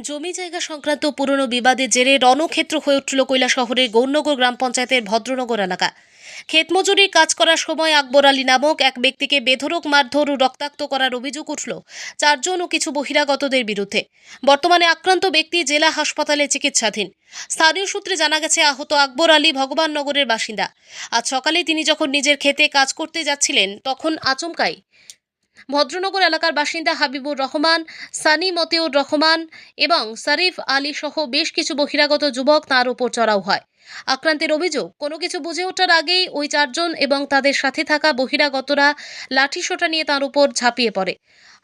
জমি জায়গা সংক্রান্ত পুরনো বিবাদের জেরে রণক্ষেত্র হয়ে উঠল কৈলাসহরের গৌরনগর গ্রাম পঞ্চায়েতের ভদ্রনগর এলাকা। ক্ষেত মজুরির কাজ করার সময় আকবর আলী নামক এক ব্যক্তিকে বেধড়ক মারধর ও রক্তাক্ত করার অভিযোগ উঠল 4 জন ও কিছু বহিরাগতদের বিরুদ্ধে। বর্তমানে আক্রান্ত ব্যক্তি জেলা হাসপাতালে চিকিৎসাধীন। স্থানীয় সূত্রে জানা গেছে, আহত আকবর আলী ভগবাননগরের বাসিন্দা। আজ সকালে তিনি যখন নিজের ক্ষেতে কাজ করতে যাচ্ছিলেন, তখন আচমকাই ভদ্রনগর এলাকার বাসিন্দা হাবিবুর রহমান, সানি মতিউর রহমান এবং শরীফ আলী সহ বেশ কিছু বহিরাগত যুবক তাঁর উপর চড়াও হয়। আক্রান্তের অভিযোগ, কোনো কিছু বুঝে ওঠার আগেই ওই 4 জন এবং তাদের সাথে থাকা বহিরাগতরা লাঠিসোঁটা নিয়ে তাঁর উপর ঝাঁপিয়ে পড়ে।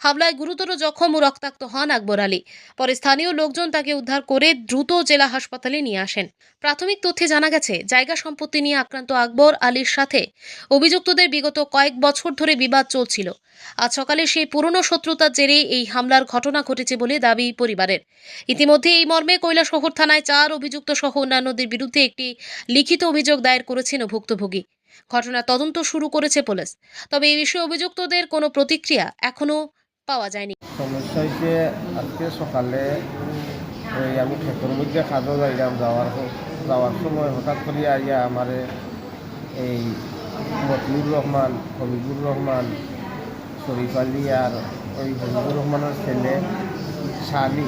হামলায় গুরুতর জখম ও রক্তাক্ত হন আকবর আলী। পরে স্থানীয় লোকজন তাকে উদ্ধার করে দ্রুত জেলা হাসপাতালে নিয়ে আসেন। প্রাথমিক তথ্যে জানা গেছে, জায়গা সম্পত্তি নিয়ে আক্রান্ত আকবর আলীর সাথে অভিযুক্তদের বিগত কয়েক বছর ধরে বিবাদ চলছিল। আজ সকালে সেই পুরনো শত্রুতার জেরে এই হামলার ঘটনা ঘটেছে বলে দাবি পরিবারের। ইতিমধ্যে এই মর্মে কৈলাসহর থানায় 4 অভিযুক্ত সহ অন্যান্যদের বিরুদ্ধে একটি লিখিত অভিযোগ দায়ের করেছেন ভুক্তভোগী। ঘটনার তদন্ত শুরু করেছে পুলিশ। তবে এই বিষয়ে অভিযুক্তদের কোনো প্রতিক্রিয়া এখনো পাওয়া যায়নি। সমস্যা হয়েছে, আজকে সকালে আমি ক্ষেতের মধ্যে কাজও যাইলাম, যাওয়ার সময় হঠাৎ করে আইয়া আমার এই মতিউর রহমান, হবিবুর রহমান, শরীফ আলী আর ওই হবিবুর রহমানের ছেলে শানি,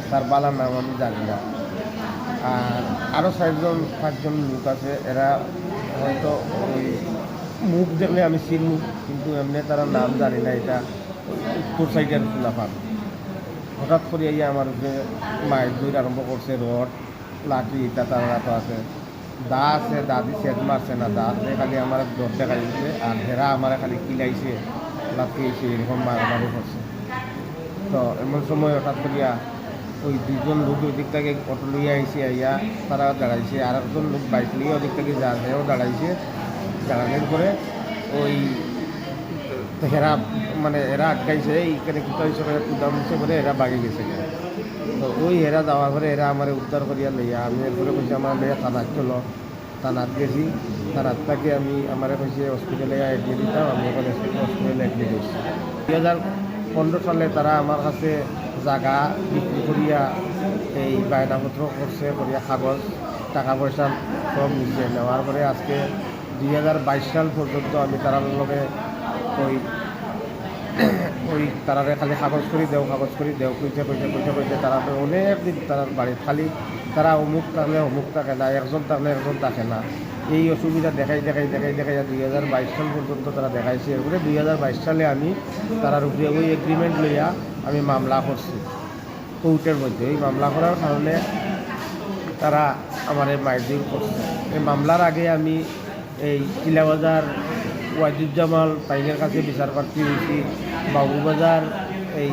তার বালার নাম আমি জানি না, আর আরও 4-5 লোক আছে। এরা হয়তো ওই মুখ দেখলে আমি চিনি, কিন্তু এমনি তারা নাম জানি না। এটা উত্তর সাইডের ফুলাফান। হঠাৎ করে এই আমার যে মায়ের দৌড় আরম্ভ করছে, রড লাঠি এটা তারা তো আছে, দা আছে, দাদি সেট মারছে না, দা খালি আমার দর দেখা দিচ্ছে, আর হেরা আমার খালি কিলাইছে, লাফিয়েছে, এরকম মারামারি করছে। তো এমন সময় হঠাৎ করিয়া ওই 2 জন লোক ওই দিক থেকে অটো লইয়া আইসে, আইয়া তারা দাঁড়াইছে, আর একজন লোক বাইক লিয়ে ওদিক থেকে যা সেও দাঁড়াইছে। দাঁড়ানোর পরে ওই এরা আটকাইছে, এইখানে কী হয়েছে কুদামছে করে এরা বাগিয়ে গেছে। তো ওই এরা যাওয়ার পরে এরা আমার উদ্ধার করিয়া লইয়া, আমি এরপরে কইছি আমার লইয়া থানাত চলো। থানাত গেছি, থানাত থেকে আমি আমার কইছে হসপিটালে এডমিট দিতাম, আমি এখন হসপিটালে এডমিট হয়েছি। 2015 সালে তারা আমার কাছে জায়গা বিক্রি করিয়া এই বায়নাপত্র করছে, করিয়া কাগজ টাকা পয়সা সব নিচ্ছে। নেওয়ার পরে আজকে 2022 সাল পর্যন্ত আমি তারার লগে ওই তারারে খালি কাগজ করি দেও কইতে তারা অনেক দিন তারার বাড়ি খালি তারা অমুক থাকলে অমুক থাকে না, একজন থাকলে একজন থাকে না। এই অসুবিধা দেখাই 2022 সাল পর্যন্ত তারা দেখাইছে। এরপরে 2022 সালে আমি তারার উপরে ওই এগ্রিমেন্ট লইয়া আমি মামলা করছি কোর্টের মধ্যে। এই মামলা করার কারণে তারা আমার মাইজিং করছে। এই মামলার আগে আমি এই কিলাবাজার ওয়াজিদুজ্জামাল তাইনের কাছে বিচার প্রার্থী হয়েছি, বাবুবাজার এই